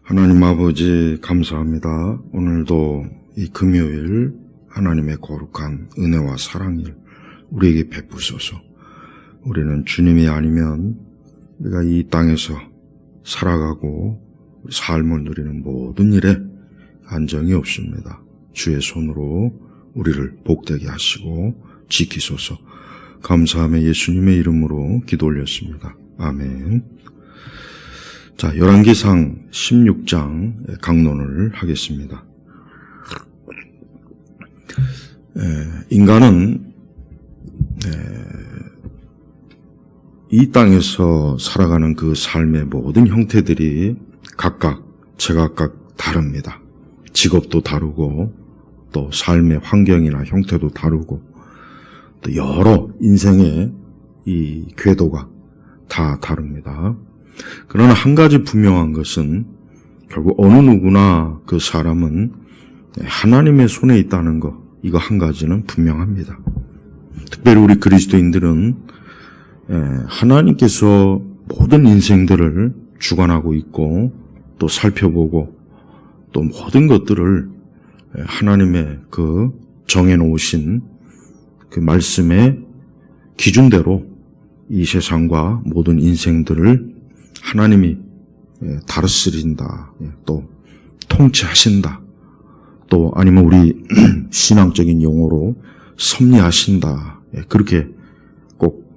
하나님 아버지 감사합니다. 오늘도 이 금요일 하나님의 거룩한 은혜와 사랑을 우리에게 베푸소서. 우리는 주님이 아니면 우리가 이 땅에서 살아가고 삶을 누리는 모든 일에 안정이 없습니다. 주의 손으로 우리를 복되게 하시고 지키소서. 감사하며 예수님의 이름으로 기도 올렸습니다. 아멘. 자, 열왕기상 16장 강론을 하겠습니다. 인간은 이 땅에서 살아가는 그 삶의 모든 형태들이 각각 제각각 다릅니다. 직업도 다르고 또 삶의 환경이나 형태도 다르고 또 여러 인생의 이 궤도가 다 다릅니다. 그러나 한 가지 분명한 것은 결국 어느 누구나 그 사람은 하나님의 손에 있다는 것, 이거 한 가지는 분명합니다. 특별히 우리 그리스도인들은 하나님께서 모든 인생들을 주관하고 있고 또 살펴보고 또 모든 것들을 하나님의 그 정해놓으신 그 말씀의 기준대로 이 세상과 모든 인생들을 하나님이 다스린다, 또 통치하신다, 또 아니면 우리 신앙적인 용어로 섭리하신다, 그렇게 꼭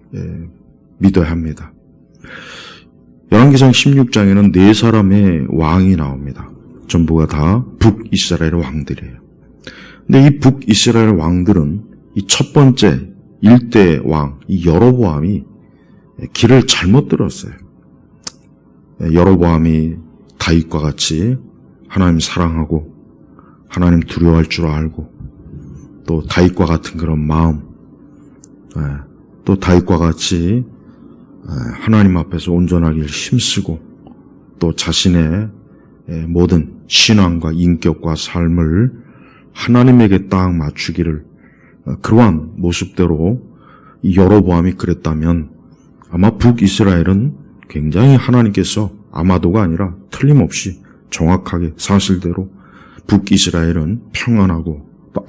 믿어야 합니다. 열왕기상 16장에는 네 사람의 왕이 나옵니다. 전부가 다 북이스라엘 왕들이에요. 근데 이 북이스라엘 왕들은 이 첫 번째 1대 왕, 이 여로보암이 길을 잘못 들었어요. 여로보암이 다윗과 같이 하나님 사랑하고 하나님 두려워할 줄 알고 또 다윗과 같은 그런 마음, 또 다윗과 같이 하나님 앞에서 온전하기를 힘쓰고 또 자신의 모든 신앙과 인격과 삶을 하나님에게 딱 맞추기를 그러한 모습대로 이 여로보암이 그랬다면 아마 북이스라엘은 굉장히 하나님께서 아마도가 아니라 틀림없이 정확하게 사실대로 북이스라엘은 평안하고 또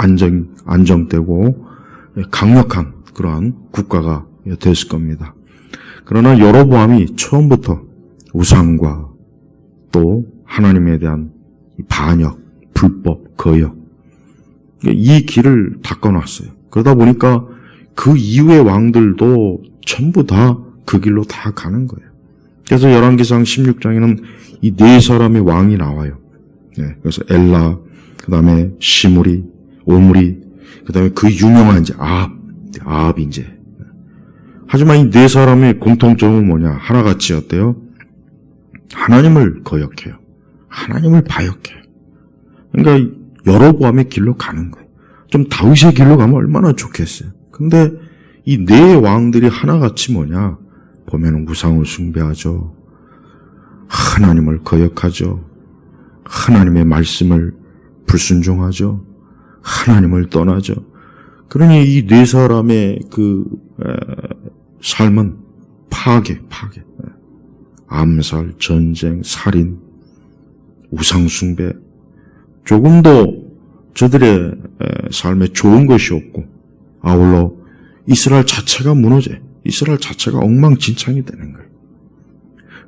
안정되고 강력한 그러한 국가가 됐을 겁니다. 그러나 여로보암이 처음부터 우상과 또 하나님에 대한 반역, 불법, 거역 이 길을 닦아놨어요. 그러다 보니까 그 이후의 왕들도 전부 다 그 길로 다 가는 거예요. 그래서 열왕기상 16장에는 이 네 사람의 왕이 나와요. 그래서 엘라, 그 다음에 시므리, 오므리, 그 다음에 그 유명한 이제 아합 이제. 하지만 이 네 사람의 공통점은 뭐냐? 하나같이 어때요? 하나님을 거역해요. 하나님을 바역해요. 그러니까 여로보암의 길로 가는 거예요. 좀 다윗의 길로 가면 얼마나 좋겠어요. 근데 이 네 왕들이 하나같이 뭐냐? 보면은 우상을 숭배하죠. 하나님을 거역하죠. 하나님의 말씀을 불순종하죠. 하나님을 떠나죠. 그러니 이 네 사람의 그 삶은 파괴. 암살, 전쟁, 살인, 우상숭배, 조금도 저들의 삶에 좋은 것이 없고 아울러 이스라엘 자체가 무너져요. 이스라엘 자체가 엉망진창이 되는 거예요.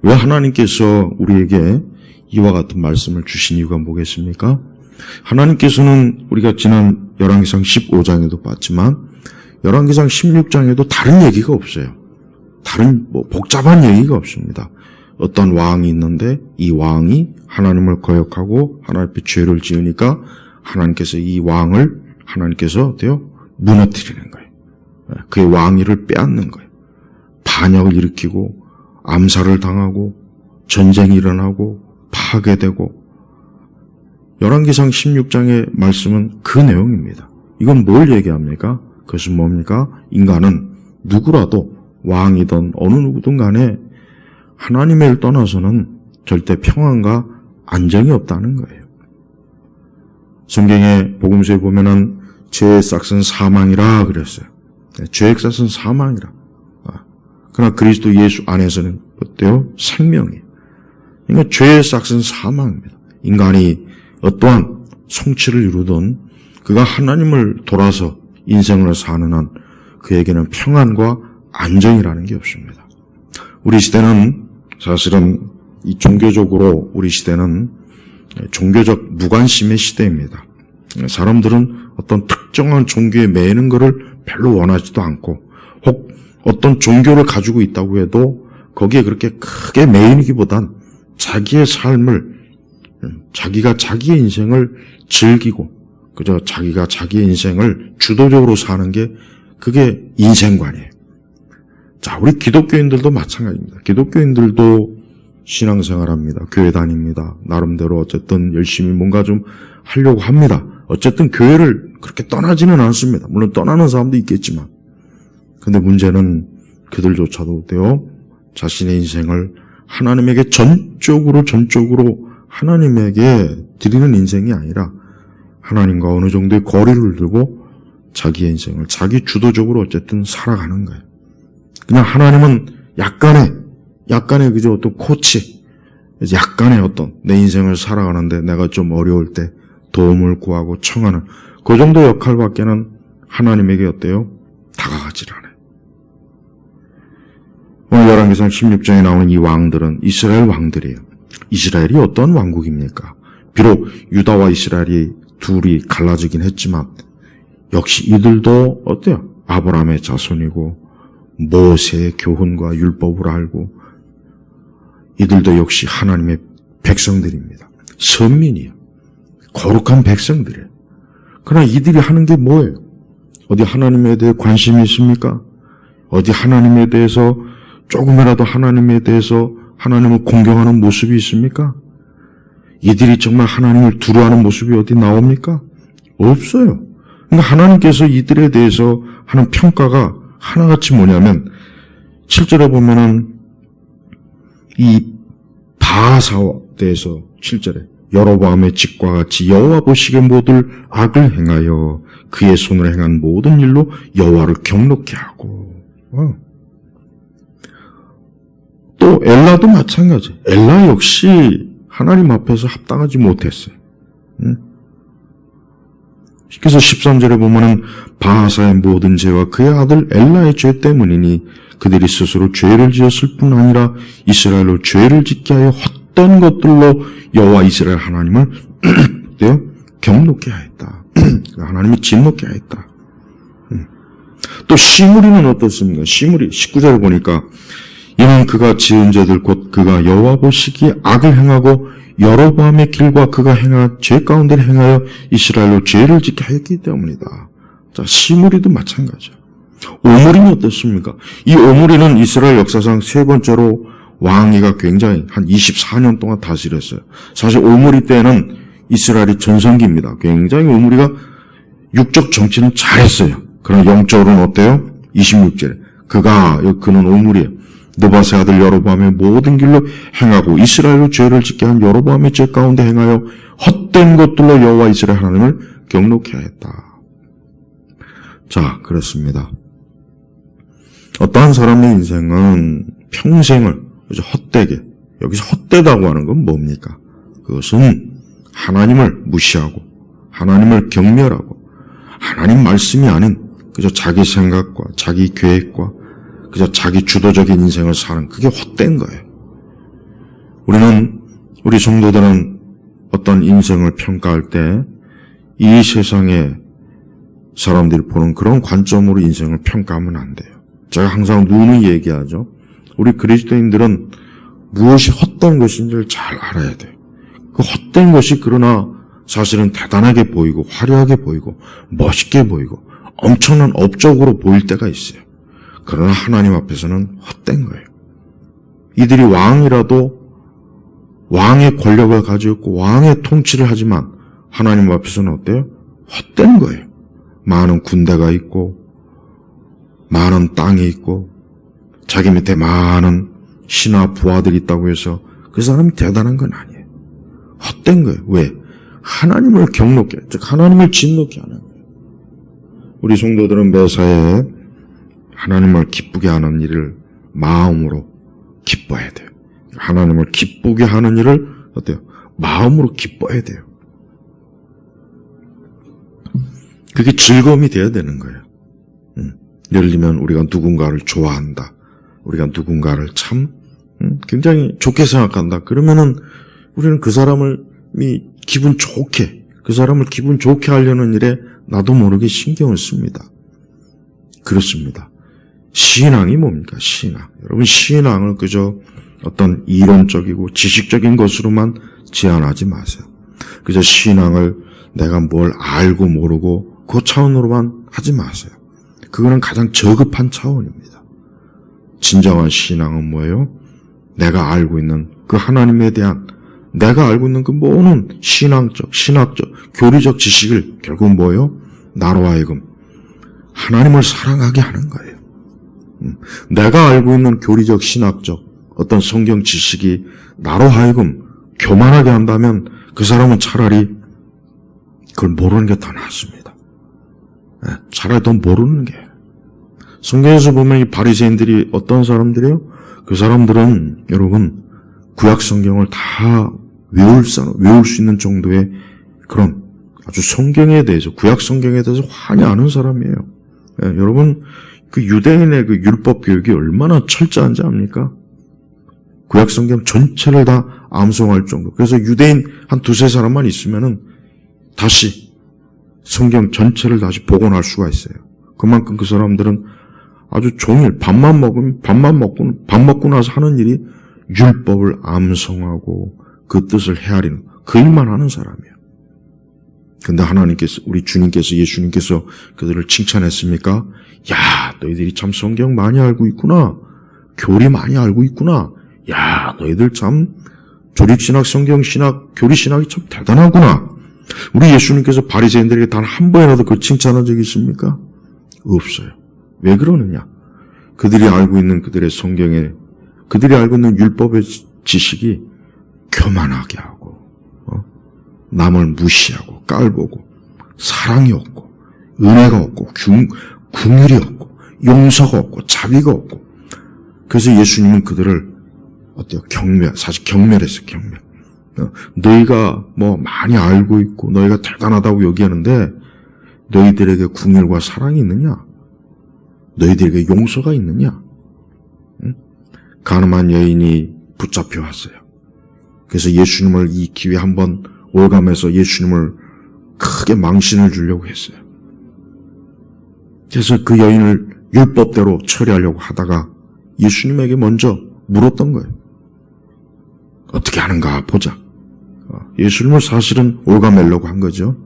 왜 하나님께서 우리에게 이와 같은 말씀을 주신 이유가 뭐겠습니까? 하나님께서는 우리가 지난 열왕기상 15장에도 봤지만 열왕기상 16장에도 다른 얘기가 없어요. 다른 복잡한 얘기가 없습니다. 어떤 왕이 있는데 이 왕이 하나님을 거역하고 하나님 앞에 죄를 지으니까 하나님께서 이 왕을 하나님께서 어때요? 무너뜨리는 거예요. 그의 왕위를 빼앗는 거예요. 반역을 일으키고 암살을 당하고 전쟁이 일어나고 파괴되고 열왕기상 16장의 말씀은 그 내용입니다. 이건 뭘 얘기합니까? 그것은 뭡니까? 인간은 누구라도 왕이든 어느 누구든 간에 하나님의 일 떠나서는 절대 평안과 안정이 없다는 거예요. 성경의 복음서에 보면은 죄의 싹은 사망이라 그랬어요. 죄의 싹은 사망이라. 그러나 그리스도 예수 안에서는 어때요? 생명이에요. 그러니까 죄의 싹은 사망입니다. 인간이 어떠한 성취를 이루든 그가 하나님을 돌아서 인생을 사는 한 그에게는 평안과 안정이라는 게 없습니다. 우리 시대는 사실은 이 종교적으로 우리 시대는 종교적 무관심의 시대입니다. 사람들은 어떤 특정한 종교에 매이는 것을 별로 원하지도 않고 혹 어떤 종교를 가지고 있다고 해도 거기에 그렇게 크게 매이기보단 자기의 삶을 자기가 자기의 인생을 즐기고 그저 자기가 자기의 인생을 주도적으로 사는 게 그게 인생관이에요. 자, 우리 기독교인들도 마찬가지입니다. 기독교인들도 신앙생활합니다. 교회 다닙니다. 나름대로 어쨌든 열심히 뭔가 좀 하려고 합니다. 어쨌든 교회를 그렇게 떠나지는 않습니다. 물론 떠나는 사람도 있겠지만. 근데 문제는 그들조차도 어때요? 자신의 인생을 하나님에게 전적으로 하나님에게 드리는 인생이 아니라 하나님과 어느 정도의 거리를 두고 자기의 인생을 자기 주도적으로 어쨌든 살아가는 거예요. 그냥 하나님은 약간의 그저 어떤 코치, 약간의 어떤 내 인생을 살아가는데 내가 좀 어려울 때 도움을 구하고 청하는 그 정도 역할밖에는 하나님에게 어때요? 다가가질 않아요. 오늘 열왕기상 16장에 나오는 이 왕들은 이스라엘 왕들이에요. 이스라엘이 어떤 왕국입니까? 비록 유다와 이스라엘이 둘이 갈라지긴 했지만 역시 이들도 어때요? 아브라함의 자손이고 모세의 교훈과 율법을 알고 이들도 역시 하나님의 백성들입니다. 선민이에요. 거룩한 백성들이에요. 그러나 이들이 하는 게 뭐예요? 어디 하나님에 대해 관심이 있습니까? 어디 하나님에 대해서 조금이라도 하나님에 대해서 하나님을 공경하는 모습이 있습니까? 이들이 정말 하나님을 두려워하는 모습이 어디 나옵니까? 없어요. 그러니까 하나님께서 이들에 대해서 하는 평가가 하나같이 뭐냐면 7절에 보면은 이 바하사와 대해서 7절에 여로보암의 집과 같이 여호와 보시기에 모두 악을 행하여 그의 손으로 행한 모든 일로 여호와를 경노케 하고 또 엘라도 마찬가지. 엘라 역시 하나님 앞에서 합당하지 못했어요. 그래서 13절에 보면은 바하사의 모든 죄와 그의 아들 엘라의 죄 때문이니 그들이 스스로 죄를 지었을 뿐 아니라 이스라엘로 죄를 짓게 하여 헛된 것들로 여호와 이스라엘 하나님을 경노케 하였다. 하나님이 진노케 하였다. 또 시므리는 어떻습니까? 시므리 19절에 보니까 이는 그가 지은 죄들 곧 그가 여호와 보시기에 악을 행하고 여로보암의 길과 그가 행한 죄 가운데 행하여 이스라엘로 죄를 짓게 하였기 때문이다. 자, 시므리도 마찬가지야. 오므리는 어떻습니까? 이 오므리는 이스라엘 역사상 세 번째로 왕위가 굉장히 한 24년 동안 다스렸어요. 사실 오므리 때는 이스라엘이 전성기입니다. 굉장히 오므리가 육적 정치는 잘했어요. 그러나 영적으로는 어때요? 26절에 그는 오므리예요. 느바세 아들 여로보암의 모든 길로 행하고 이스라엘로 죄를 짓게 한 여로보암의 죄 가운데 행하여 헛된 것들로 여호와 이스라엘 하나님을 경노케 하였다. 자, 그렇습니다. 어떠한 사람의 인생은 평생을 헛되게, 여기서 헛되다고 하는 건 뭡니까? 그것은 하나님을 무시하고 하나님을 경멸하고 하나님 말씀이 아닌 그저 자기 생각과 자기 계획과 그저 자기 주도적인 인생을 사는 그게 헛된 거예요. 우리 성도들은 어떤 인생을 평가할 때 이 세상의 사람들이 보는 그런 관점으로 인생을 평가하면 안 돼요. 제가 항상 누누이 얘기하죠. 우리 그리스도인들은 무엇이 헛된 것인지를 잘 알아야 돼요. 그 헛된 것이 그러나 사실은 대단하게 보이고 화려하게 보이고 멋있게 보이고 엄청난 업적으로 보일 때가 있어요. 그러나 하나님 앞에서는 헛된 거예요. 이들이 왕이라도 왕의 권력을 가지고 있고 왕의 통치를 하지만 하나님 앞에서는 어때요? 헛된 거예요. 많은 군대가 있고 많은 땅이 있고 자기 밑에 많은 신하 부하들이 있다고 해서 그 사람이 대단한 건 아니에요. 헛된 거예요. 왜? 하나님을 경노케, 즉 하나님을 진노케 하는 거예요. 우리 성도들은 매사에 하나님을 기쁘게 하는 일을 마음으로 기뻐해야 돼요. 하나님을 기쁘게 하는 일을 어때요? 마음으로 기뻐해야 돼요. 그게 즐거움이 돼야 되는 거예요. 예를 들면 우리가 누군가를 좋아한다. 우리가 누군가를 참 굉장히 좋게 생각한다. 그러면은 우리는 그 사람을 기분 좋게, 그 사람을 기분 좋게 하려는 일에 나도 모르게 신경을 씁니다. 그렇습니다. 신앙이 뭡니까? 신앙. 여러분, 신앙을 그저 어떤 이론적이고 지식적인 것으로만 제한하지 마세요. 그저 신앙을 내가 뭘 알고 모르고 그 차원으로만 하지 마세요. 그거는 가장 저급한 차원입니다. 진정한 신앙은 뭐예요? 내가 알고 있는 그 하나님에 대한, 내가 알고 있는 그 모든 신앙적, 신학적, 교리적 지식을 결국 뭐예요? 나로 하여금 하나님을 사랑하게 하는 거예요. 내가 알고 있는 교리적, 신학적 어떤 성경 지식이 나로 하여금 교만하게 한다면 그 사람은 차라리 그걸 모르는 게 더 낫습니다. 차라리 더 모르는 게. 성경에서 보면 이 바리새인들이 어떤 사람들이에요? 그 사람들은 여러분 구약 성경을 다 외울 수 있는 정도의 그런 아주 성경에 대해서, 구약 성경에 대해서 환히 아는 사람이에요. 여러분 그 유대인의 그 율법 교육이 얼마나 철저한지 압니까? 구약 성경 전체를 다 암송할 정도. 그래서 유대인 한 두세 사람만 있으면은 다시 성경 전체를 다시 복원할 수가 있어요. 그만큼 그 사람들은 아주 종일 밥 먹고 나서 하는 일이 율법을 암송하고 그 뜻을 헤아리는 그 일만 하는 사람이에요. 근데 하나님께서, 우리 주님께서, 예수님께서 그들을 칭찬했습니까? 야, 너희들이 참 성경 많이 알고 있구나. 교리 많이 알고 있구나. 야, 너희들 참 조직신학, 성경신학, 교리신학이 참 대단하구나. 우리 예수님께서 바리새인들에게 단 한 번이라도 그 칭찬한 적이 있습니까? 없어요. 왜 그러느냐? 그들이 알고 있는 그들의 성경에, 그들이 알고 있는 율법의 지식이 교만하게 하고, 남을 무시하고 깔보고 사랑이 없고 은혜가 없고 긍휼이 없고 용서가 없고 자비가 없고. 그래서 예수님은 그들을 어때요? 사실 경멸했어요. 경멸. 너희가 뭐 많이 알고 있고 너희가 대단하다고 얘기하는데 너희들에게 긍휼과 사랑이 있느냐? 너희들에게 용서가 있느냐? 응? 가늠한 여인이 붙잡혀 왔어요. 그래서 예수님을 이 기회에 한번 올감해서 예수님을 크게 망신을 주려고 했어요. 그래서 그 여인을 율법대로 처리하려고 하다가 예수님에게 먼저 물었던 거예요. 어떻게 하는가 보자. 예수님을 사실은 올가매려고 한 거죠.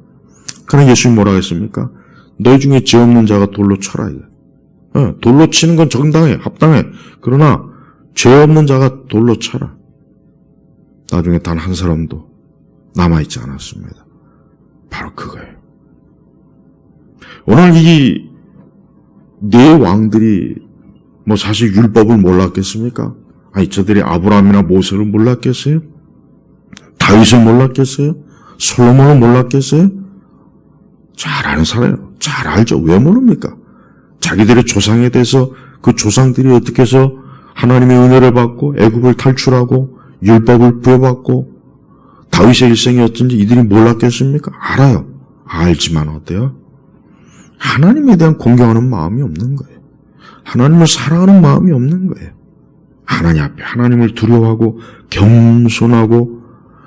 그럼 예수님 뭐라고 했습니까? 너희 중에 죄 없는 자가 돌로 쳐라. 돌로 치는 건 정당해, 합당해. 그러나 죄 없는 자가 돌로 쳐라. 나중에 단 한 사람도 남아있지 않았습니다. 바로 그거예요. 오늘 이 네 왕들이 뭐 사실 율법을 몰랐겠습니까? 아니 저들이 아브라함이나 모세를 몰랐겠어요? 다윗을 몰랐겠어요? 솔로몬을 몰랐겠어요? 잘 아는 사람이에요. 잘 알죠. 왜 모릅니까? 자기들의 조상에 대해서 그 조상들이 어떻게 해서 하나님의 은혜를 받고 애굽을 탈출하고 율법을 부여받고 다윗의 일생이 어쩐지 이들이 몰랐겠습니까? 알아요. 알지만 어때요? 하나님에 대한 공경하는 마음이 없는 거예요. 하나님을 사랑하는 마음이 없는 거예요. 하나님 앞에 하나님을 두려워하고 겸손하고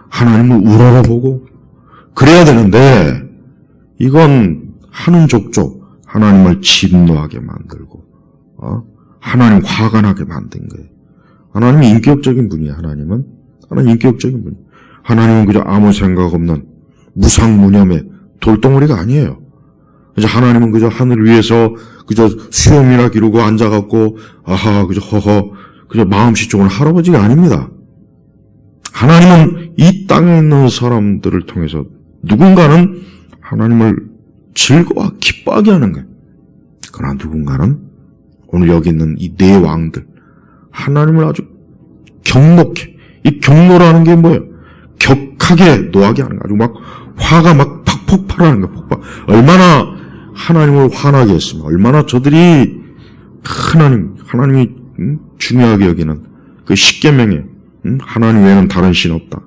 하나님을 우러러보고 그래야 되는데 이건 하는 족족 하나님을 진노하게 만들고 하나님 화가 나게 만든 거예요. 하나님은 인격적인 분이에요. 하나님은 인격적인 분이에요. 하나님은 그저 아무 생각 없는 무상무념의 돌덩어리가 아니에요. 그저 하나님은 그저 하늘 위에서 그저 수염이나 기르고 앉아갖고 아하 그저 허허 그저 마음씨 좋은 할아버지가 아닙니다. 하나님은 이 땅에 있는 사람들을 통해서 누군가는 하나님을 즐거워 기뻐하게 하는 거예요. 그러나 누군가는 오늘 여기 있는 이 네 왕들 하나님을 아주 경록해. 이 경로라는 게 뭐예요? 격하게 노하게 하는 거예요. 아주 막 화가 막 팍 폭발하는 거예요. 폭발. 얼마나 하나님을 화나게 했으면 얼마나 저들이 하나님이 중요하게 여기는 그 십계명에 하나님 외에는 다른 신 없다.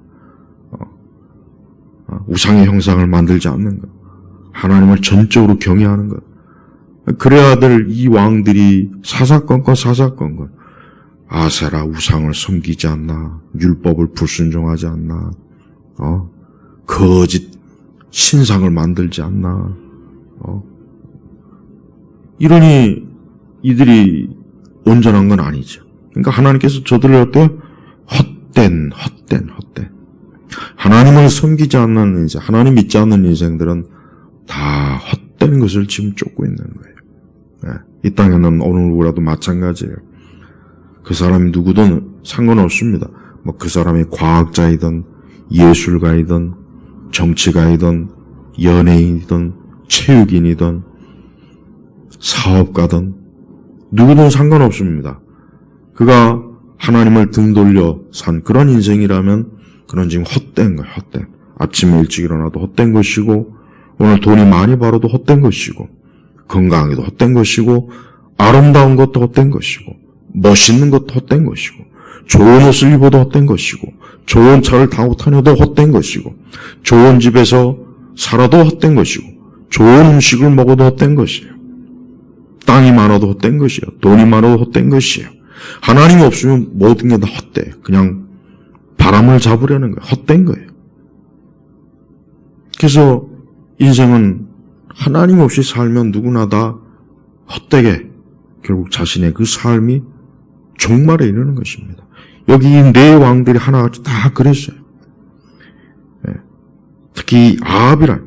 우상의 형상을 만들지 않는 것. 하나님을 전적으로 경외하는 것. 그래야 될 이 왕들이 사사건건 아세라 우상을 섬기지 않나, 율법을 불순종하지 않나, 거짓 신상을 만들지 않나, 이러니 이들이 온전한 건 아니죠. 그러니까 하나님께서 저들을 어때요? 헛된. 하나님을 섬기지 않는 인생, 하나님 믿지 않는 인생들은 다 헛된 것을 지금 쫓고 있는 거예요. 이 땅에는 어느 누구라도 마찬가지예요. 그 사람이 누구든 상관없습니다. 뭐 그 사람이 과학자이든 예술가이든 정치가이든 연예인이든 체육인이든 사업가든 누구든 상관없습니다. 그가 하나님을 등 돌려 산 그런 인생이라면 그런 지금 헛된 거예요. 헛된. 아침에 일찍 일어나도 헛된 것이고 오늘 돈이 많이 벌어도 헛된 것이고 건강에도 헛된 것이고 아름다운 것도 헛된 것이고 멋있는 것도 헛된 것이고 좋은 옷을 입어도 헛된 것이고 좋은 차를 타고 다녀도 헛된 것이고 좋은 집에서 살아도 헛된 것이고 좋은 음식을 먹어도 헛된 것이에요. 땅이 많아도 헛된 것이에요. 돈이 많아도 헛된 것이에요. 하나님이 없으면 모든 게 다 헛돼요. 그냥 바람을 잡으려는 거예요. 헛된 거예요. 그래서 인생은 하나님 없이 살면 누구나 다 헛되게 결국 자신의 그 삶이 종말에 이르는 것입니다. 여기 이 네 왕들이 하나같이 다 그랬어요. 특히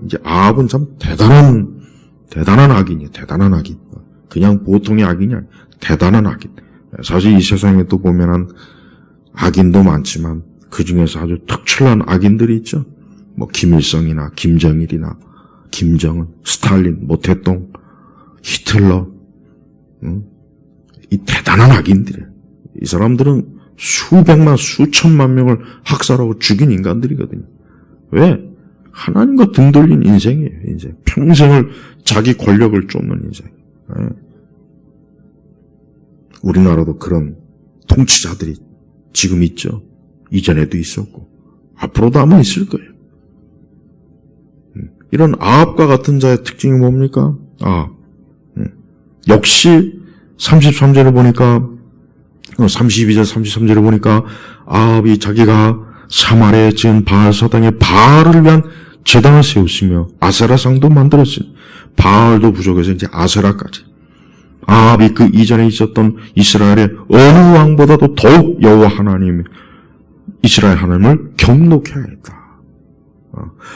이제 아합은 참 대단한 악인이에요. 대단한 악인. 그냥 보통의 악인이 아니에요. 대단한 악인. 사실 이 세상에 또 보면은 악인도 많지만 그 중에서 아주 특출난 악인들이 있죠. 뭐 김일성이나 김정일이나 김정은, 스탈린, 모태똥, 히틀러, 이 대단한 악인들이에요. 이 사람들은 수백만, 수천만 명을 학살하고 죽인 인간들이거든요. 왜? 하나님과 등 돌린 인생이에요. 인생. 평생을 자기 권력을 쫓는 인생. 우리나라도 그런 통치자들이 지금 있죠. 이전에도 있었고 앞으로도 아마 있을 거예요. 이런 아합과 같은 자의 특징이 뭡니까? 역시 33절을 보니까 32절 33절을 보니까 아합이 자기가 사마리아에 지은 바알 사당에 바알을 위한 제단을 세웠으며 아세라상도 만들었으니 바알도 부족해서 이제 아세라까지 아합이 그 이전에 있었던 이스라엘의 어느 왕보다도 더욱 여호와 하나님 이스라엘 하나님을 경록해 했다.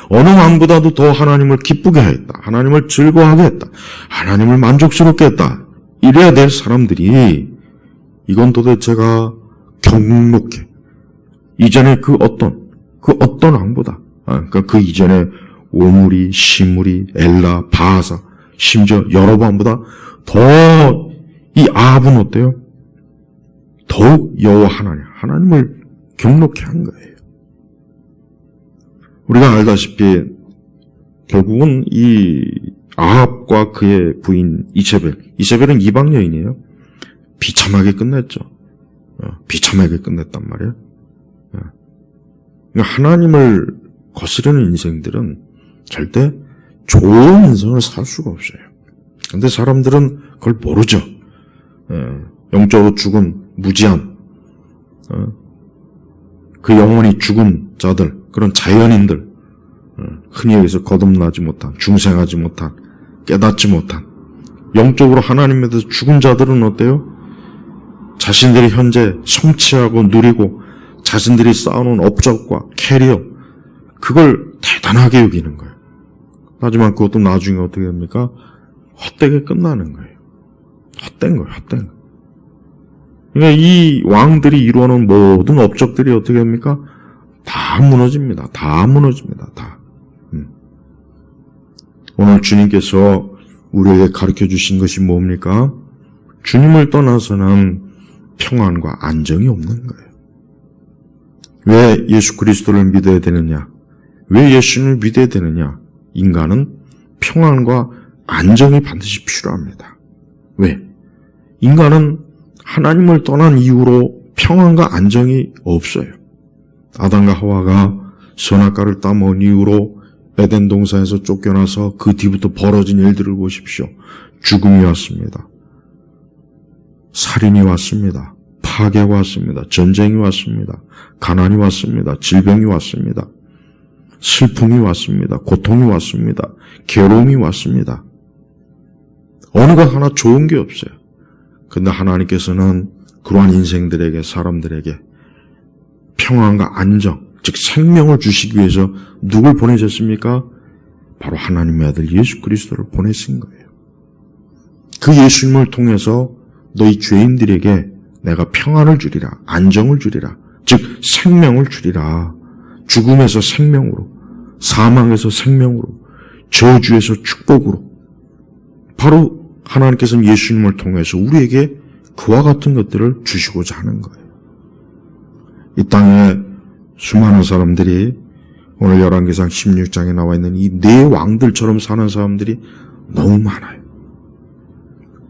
어느 왕보다도 더 하나님을 기쁘게 했다. 하나님을 즐거워하게 했다. 하나님을 만족스럽게 했다. 이래야 될 사람들이 이건 도대체가 경록해. 이전에 그 어떤 왕보다 그러니까 그 이전에 오므리, 시므리, 엘라, 바하사 심지어 여로보암보다 더 이 아합은 어때요? 더욱 여호와 하나님을 경록해 한 거예요. 우리가 알다시피 결국은 이 아합과 그의 부인 이세벨은 이방 여인이에요. 비참하게 끝냈죠. 비참하게 끝냈단 말이에요. 그러니까 하나님을 거스르는 인생들은 절대 좋은 인생을 살 수가 없어요. 근데 사람들은 그걸 모르죠. 영적으로 죽은 무지한 그 영혼이 죽은 자들, 그런 자연인들, 흔히 여기서 거듭나지 못한, 중생하지 못한, 깨닫지 못한, 영적으로 하나님에 대해서 죽은 자들은 어때요? 자신들이 현재 성취하고 누리고 자신들이 쌓아놓은 업적과 캐리어, 그걸 대단하게 여기는 거예요. 하지만 그것도 나중에 어떻게 됩니까? 헛되게 끝나는 거예요. 헛된 거예요. 그러니까 이 왕들이 이루어놓은 모든 업적들이 어떻게 됩니까? 다 무너집니다. 다. 오늘 주님께서 우리에게 가르쳐 주신 것이 뭡니까? 주님을 떠나서는 평안과 안정이 없는 거예요. 왜 예수 그리스도를 믿어야 되느냐? 왜 예수님을 믿어야 되느냐? 인간은 평안과 안정이 반드시 필요합니다. 왜? 인간은 하나님을 떠난 이후로 평안과 안정이 없어요. 아담과 하와가 선악과를 따먹은 이후로 에덴 동산에서 쫓겨나서 그 뒤부터 벌어진 일들을 보십시오. 죽음이 왔습니다. 살인이 왔습니다. 파괴가 왔습니다. 전쟁이 왔습니다. 가난이 왔습니다. 질병이 왔습니다. 슬픔이 왔습니다. 고통이 왔습니다. 괴로움이 왔습니다. 어느 것 하나 좋은 게 없어요. 근데 하나님께서는 그러한 인생들에게, 사람들에게 평안과 안정, 즉 생명을 주시기 위해서 누굴 보내셨습니까? 바로 하나님의 아들 예수 그리스도를 보내신 거예요. 그 예수님을 통해서 너희 죄인들에게 내가 평안을 주리라, 안정을 주리라, 즉 생명을 주리라. 죽음에서 생명으로, 사망에서 생명으로, 저주에서 축복으로. 바로 하나님께서는 예수님을 통해서 우리에게 그와 같은 것들을 주시고자 하는 거예요. 이 땅에 수많은 사람들이 오늘 열왕기상 16장에 나와 있는 이 네 왕들처럼 사는 사람들이 너무 많아요.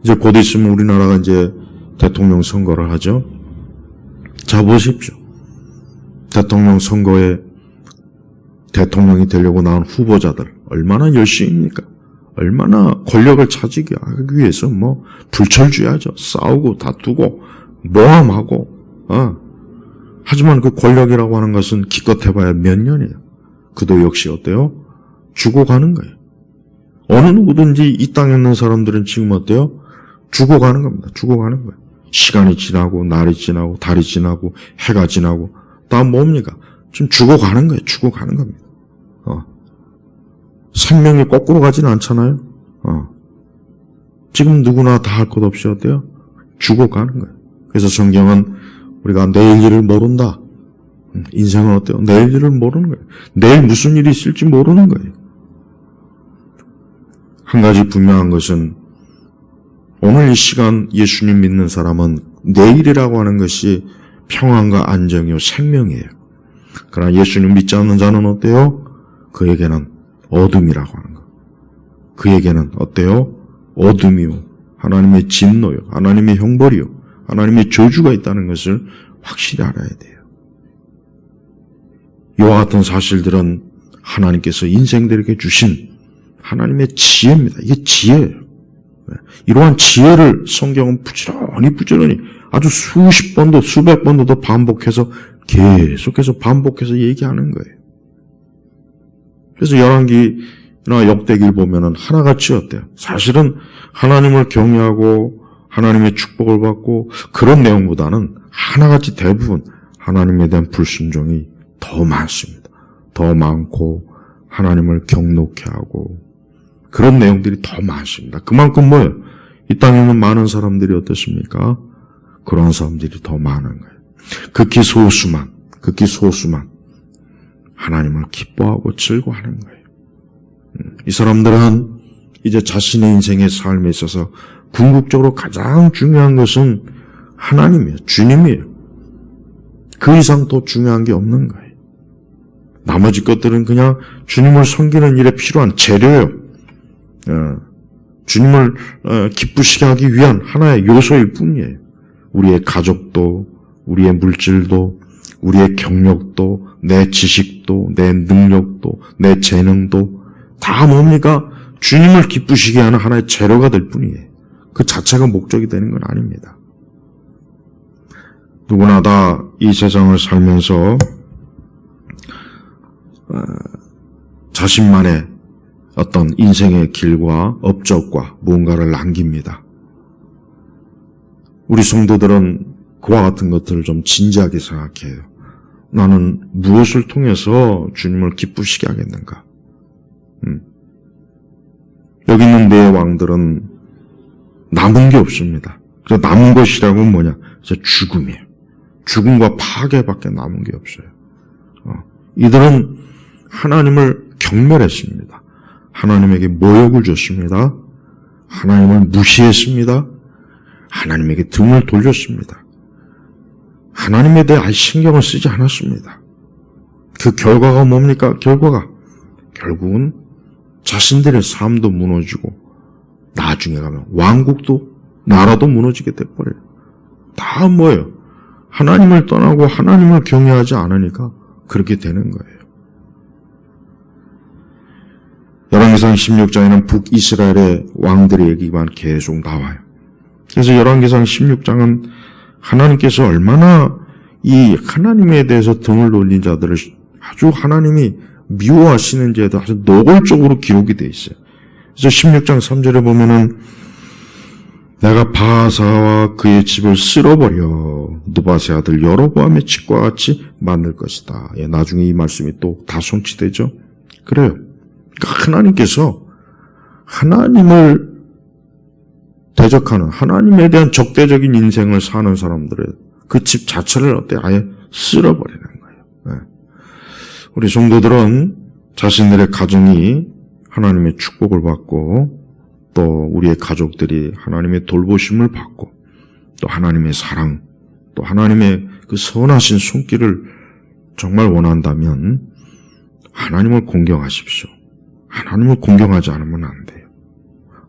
이제 곧 있으면 우리나라가 이제 대통령 선거를 하죠. 자, 보십시오. 대통령 선거에 대통령이 되려고 나온 후보자들 얼마나 열심입니까? 얼마나 권력을 차지하기 위해서 불철주야죠. 싸우고 다투고 모함하고. 하지만 그 권력이라고 하는 것은 기껏 해봐야 몇 년이에요. 그도 역시 어때요? 죽어가는 거예요. 어느 누구든지 이 땅에 있는 사람들은 지금 어때요? 죽어가는 겁니다. 죽어가는 거예요. 시간이 지나고 날이 지나고 달이 지나고 해가 지나고 다 뭡니까? 지금 죽어가는 거예요. 죽어가는 겁니다. 생명이 거꾸로 가지는 않잖아요. 지금 누구나 다 할 것 없이 어때요? 죽어가는 거예요. 그래서 성경은 우리가 내일 일을 모른다. 인생은 어때요? 내일 일을 모르는 거예요. 내일 무슨 일이 있을지 모르는 거예요. 한 가지 분명한 것은 오늘 이 시간 예수님 믿는 사람은 내일이라고 하는 것이 평안과 안정이요 생명이에요. 그러나 예수님 믿지 않는 자는 어때요? 그에게는 어둠이라고 하는 거. 그에게는 어때요? 어둠이요, 하나님의 진노요, 하나님의 형벌이요, 하나님의 저주가 있다는 것을 확실히 알아야 돼요. 이와 같은 사실들은 하나님께서 인생들에게 주신 하나님의 지혜입니다. 이게 지혜예요. 이러한 지혜를 성경은 부지런히 아주 수십 번도 수백 번도 더 반복해서 계속해서 반복해서 얘기하는 거예요. 그래서 열왕기나 역대기를 보면은 하나같이 어때요? 사실은 하나님을 경외하고 하나님의 축복을 받고 그런 내용보다는 하나같이 대부분 하나님에 대한 불순종이 더 많습니다. 더 많고 하나님을 경노케 하고 그런 내용들이 더 많습니다. 그만큼 뭐예요? 이 땅에 있는 많은 사람들이 어떻습니까? 그런 사람들이 더 많은 거예요. 극히 소수만 하나님을 기뻐하고 즐거워하는 거예요. 이 사람들은 이제 자신의 인생의 삶에 있어서 궁극적으로 가장 중요한 것은 하나님이에요. 주님이에요. 그 이상 더 중요한 게 없는 거예요. 나머지 것들은 그냥 주님을 섬기는 일에 필요한 재료예요. 주님을 기쁘시게 하기 위한 하나의 요소일 뿐이에요. 우리의 가족도, 우리의 물질도, 우리의 경력도, 내 지식도, 내 능력도, 내 재능도 다 뭡니까? 주님을 기쁘시게 하는 하나의 재료가 될 뿐이에요. 그 자체가 목적이 되는 건 아닙니다. 누구나 다 이 세상을 살면서 자신만의 어떤 인생의 길과 업적과 무언가를 남깁니다. 우리 성도들은 그와 같은 것들을 좀 진지하게 생각해요. 나는 무엇을 통해서 주님을 기쁘시게 하겠는가? 여기 있는 네 왕들은 남은 게 없습니다. 그래서 남은 것이라고는 뭐냐? 그래서 죽음이에요. 죽음과 파괴밖에 남은 게 없어요. 이들은 하나님을 경멸했습니다. 하나님에게 모욕을 줬습니다. 하나님을 무시했습니다. 하나님에게 등을 돌렸습니다. 하나님에 대해 아예 신경을 쓰지 않았습니다. 그 결과가 뭡니까? 결국은 자신들의 삶도 무너지고 나중에 가면 왕국도 나라도 무너지게 돼버려요. 다 뭐예요? 하나님을 떠나고 하나님을 경외하지 않으니까 그렇게 되는 거예요. 열왕기상 16장에는 북이스라엘의 왕들의 얘기만 계속 나와요. 그래서 열왕기상 16장은 하나님께서 얼마나 이 하나님에 대해서 등을 돌린 자들을 아주 하나님이 미워하시는지에 대해서 아주 노골적으로 기록이 되어 있어요. 그래서 16장 3절에 보면은 내가 바하사와 그의 집을 쓸어버려 느바세 아들 여로보암의 집과 같이 만들 것이다. 예, 나중에 이 말씀이 또 다 성취되죠. 그래요. 그러니까 하나님께서 하나님을 대적하는 하나님에 대한 적대적인 인생을 사는 사람들의 그 집 자체를 아예 쓸어버리는 거예요. 네. 우리 성도들은 자신들의 가정이 하나님의 축복을 받고 또 우리의 가족들이 하나님의 돌보심을 받고 또 하나님의 사랑 또 하나님의 그 선하신 손길을 정말 원한다면 하나님을 공경하십시오. 하나님을 공경하지 않으면 안 돼요.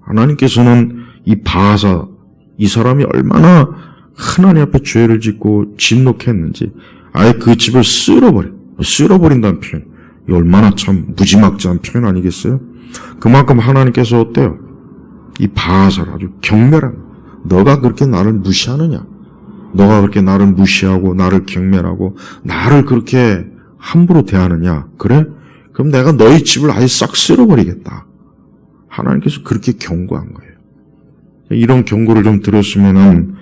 하나님께서는 이 바하사 이 사람이 얼마나 하나님 앞에 죄를 짓고 진노했는지 아예 그 집을 쓸어버린다는 표현. 이 얼마나 참 무지막지한 표현 아니겠어요? 그만큼 하나님께서 어때요? 이 바하사를 아주 경멸한 너가 그렇게 나를 무시하느냐? 너가 그렇게 나를 무시하고 나를 경멸하고 나를 그렇게 함부로 대하느냐? 그래? 그럼 내가 너희 집을 아예 싹 쓸어버리겠다. 하나님께서 그렇게 경고한 거예요. 이런 경고를 좀 들었으면은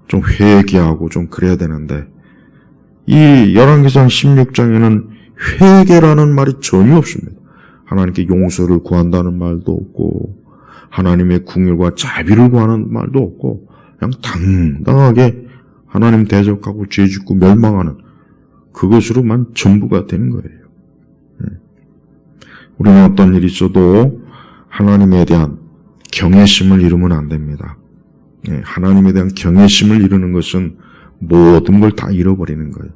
좀 회개하고 좀 그래야 되는데 이 열왕기상 16장에는 회개라는 말이 전혀 없습니다. 하나님께 용서를 구한다는 말도 없고 하나님의 궁율과 자비를 구하는 말도 없고 그냥 당당하게 하나님 대적하고 죄짓고 멸망하는 그것으로만 전부가 되는 거예요. 우리는 어떤 일이 있어도 하나님에 대한 경외심을 잃으면 안 됩니다. 하나님에 대한 경외심을 잃는 것은 모든 걸 다 잃어버리는 거예요.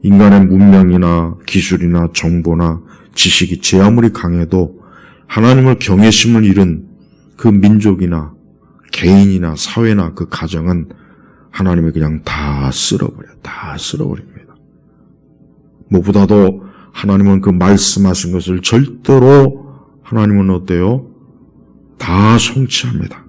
인간의 문명이나 기술이나 정보나 지식이 제 아무리 강해도 하나님을 경외심을 잃은 그 민족이나 개인이나 사회나 그 가정은 하나님이 그냥 다 쓸어버립니다. 무엇보다도 하나님은 그 말씀하신 것을 절대로 하나님은 어때요? 다 성취합니다.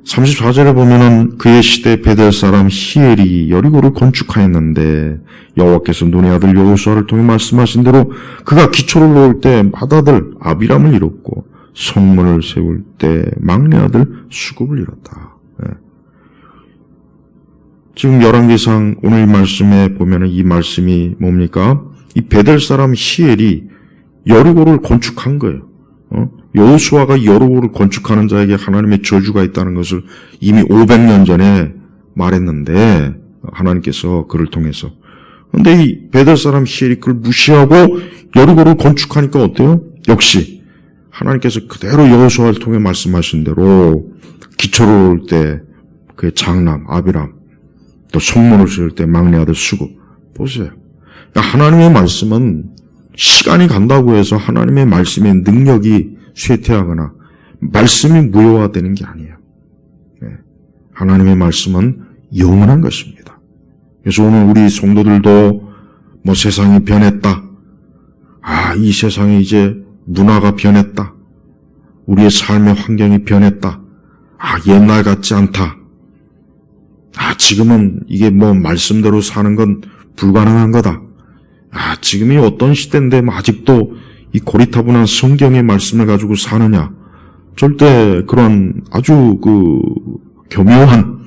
34절에 보면은 그의 시대 베델 사람 히엘이 여리고를 건축하였는데 여호와께서 눈의 아들 여호수아를 통해 말씀하신 대로 그가 기초를 놓을 때 맏아들 아비람을 잃었고 성문을 세울 때 막내 아들 수굽을 잃었다. 지금 열왕기상 오늘 말씀에 보면은 이 말씀이 뭡니까? 이 베델 사람 히엘이 여리고를 건축한 거예요. 여호수아가 여리고를 건축하는 자에게 하나님의 저주가 있다는 것을 이미 500년 전에 말했는데 하나님께서 그를 통해서 그런데 이 베델 사람 히엘이 그걸 무시하고 여리고를 건축하니까 어때요? 역시 하나님께서 그대로 여호수아를 통해 말씀하신 대로 기초를 놓을 때 그의 장남 아비람 또 성문을 세울 때 막내 아들 수굽 보세요. 그러니까 하나님의 말씀은 시간이 간다고 해서 하나님의 말씀의 능력이 쇠퇴하거나 말씀이 무효화되는 게 아니에요. 하나님의 말씀은 영원한 것입니다. 그래서 오늘 우리 성도들도 뭐 세상이 변했다. 이 세상에 이제 문화가 변했다. 우리의 삶의 환경이 변했다. 옛날 같지 않다. 지금은 이게 뭐 말씀대로 사는 건 불가능한 거다. 지금이 어떤 시대인데 아직도 이 고리타분한 성경의 말씀을 가지고 사느냐. 절대 그런 아주 교묘한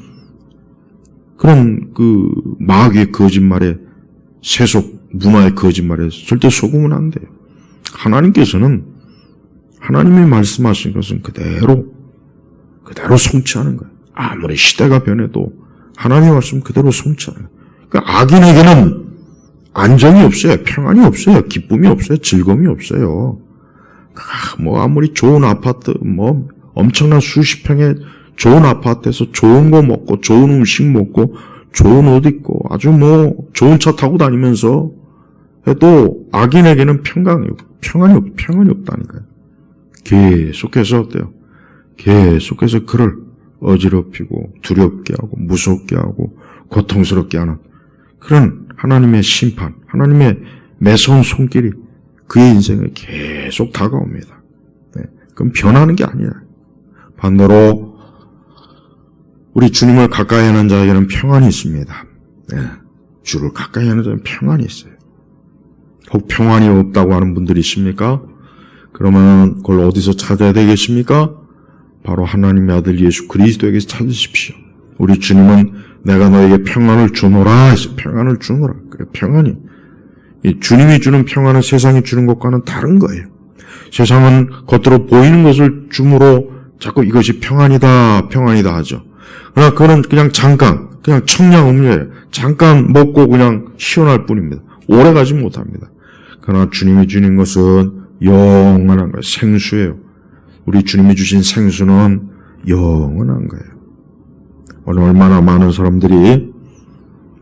그런 마귀의 거짓말에 세속 문화의 거짓말에 절대 속으면 안 돼요. 하나님께서는 하나님이 말씀하신 것은 그대로 성취하는 거예요. 아무리 시대가 변해도 하나님의 말씀 그대로 성취하는 거예요. 그러니까 악인에게는 안정이 없어요. 평안이 없어요. 기쁨이 없어요. 즐거움이 없어요. 아무리 좋은 아파트, 엄청난 수십 평의 좋은 아파트에서 좋은 거 먹고, 좋은 음식 먹고, 좋은 옷 입고, 아주 좋은 차 타고 다니면서 해도 악인에게는 평안이 없다니까요. 계속해서 어때요? 계속해서 그를 어지럽히고, 두렵게 하고, 무섭게 하고, 고통스럽게 하는 그런 하나님의 심판, 하나님의 매서운 손길이 그의 인생에 계속 다가옵니다. 네, 그럼 변하는 게 아니라 반대로 우리 주님을 가까이 하는 자에게는 평안이 있습니다. 네, 주를 가까이 하는 자는 평안이 있어요. 혹 평안이 없다고 하는 분들이 있습니까? 그러면 그걸 어디서 찾아야 되겠습니까? 바로 하나님의 아들 예수 그리스도에게서 찾으십시오. 우리 주님은 내가 너에게 평안을 주노라 해서 평안을 주노라. 그래, 평안이 이 주님이 주는 평안은 세상이 주는 것과는 다른 거예요. 세상은 겉으로 보이는 것을 줌으로 자꾸 이것이 평안이다 평안이다 하죠. 그러나 그거는 그냥 잠깐 그냥 청량 음료예요. 잠깐 먹고 그냥 시원할 뿐입니다. 오래 가지 못합니다. 그러나 주님이 주는 것은 영원한 거예요. 생수예요. 우리 주님이 주신 생수는 영원한 거예요. 오늘 얼마나 많은 사람들이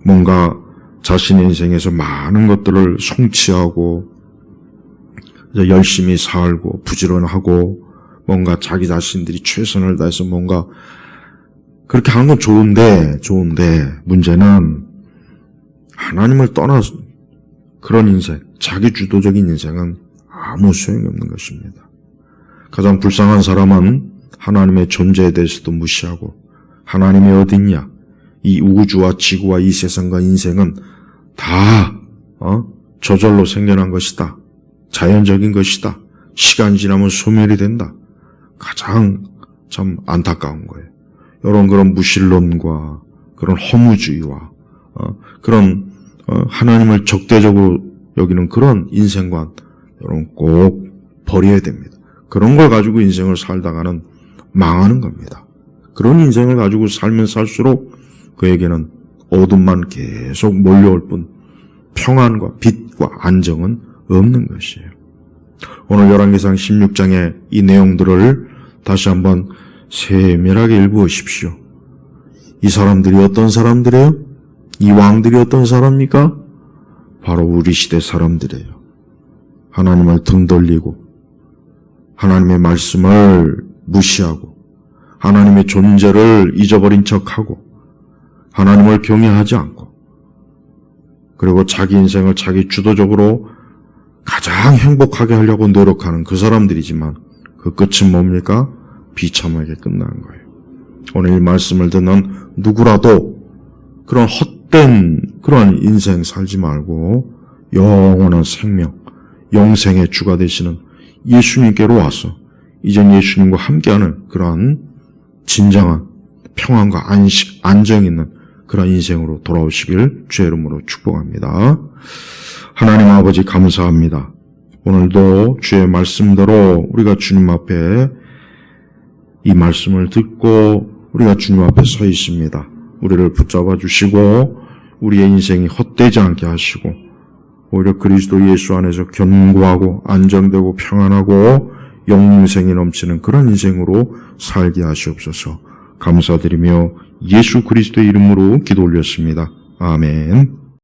뭔가 자신의 인생에서 많은 것들을 성취하고 열심히 살고 부지런하고 뭔가 자기 자신들이 최선을 다해서 뭔가 그렇게 하는 건 좋은데 문제는 하나님을 떠나서 그런 인생, 자기 주도적인 인생은 아무 소용이 없는 것입니다. 가장 불쌍한 사람은 하나님의 존재에 대해서도 무시하고 하나님이 어디 있냐? 이 우주와 지구와 이 세상과 인생은 다 저절로 생겨난 것이다. 자연적인 것이다. 시간이 지나면 소멸이 된다. 가장 참 안타까운 거예요. 그런 무신론과 그런 허무주의와 그런 하나님을 적대적으로 여기는 그런 인생관 여러분 꼭 버려야 됩니다. 그런 걸 가지고 인생을 살다가는 망하는 겁니다. 그런 인생을 가지고 살면 살수록 그에게는 어둠만 계속 몰려올 뿐 평안과 빛과 안정은 없는 것이에요. 오늘 열왕기상 16장의 이 내용들을 다시 한번 세밀하게 읽어보십시오. 이 사람들이 어떤 사람들이에요? 이 왕들이 어떤 사람입니까? 바로 우리 시대 사람들이에요. 하나님을 등 돌리고 하나님의 말씀을 무시하고 하나님의 존재를 잊어버린 척하고 하나님을 경외하지 않고 그리고 자기 인생을 자기 주도적으로 가장 행복하게 하려고 노력하는 그 사람들이지만 그 끝은 뭡니까? 비참하게 끝나는 거예요. 오늘 이 말씀을 듣는 누구라도 그런 헛된 그런 인생 살지 말고 영원한 생명, 영생의 주가 되시는 예수님께로 와서 이전 예수님과 함께하는 그러한 진정한 평안과 안정 있는 그런 인생으로 돌아오시길 주의 이름으로 축복합니다. 하나님 아버지 감사합니다. 오늘도 주의 말씀대로 우리가 주님 앞에 이 말씀을 듣고 우리가 주님 앞에 서 있습니다. 우리를 붙잡아 주시고 우리의 인생이 헛되지 않게 하시고 오히려 그리스도 예수 안에서 견고하고 안정되고 평안하고 영생이 넘치는 그런 인생으로 살게 하시옵소서. 감사드리며 예수 그리스도의 이름으로 기도 올렸습니다. 아멘.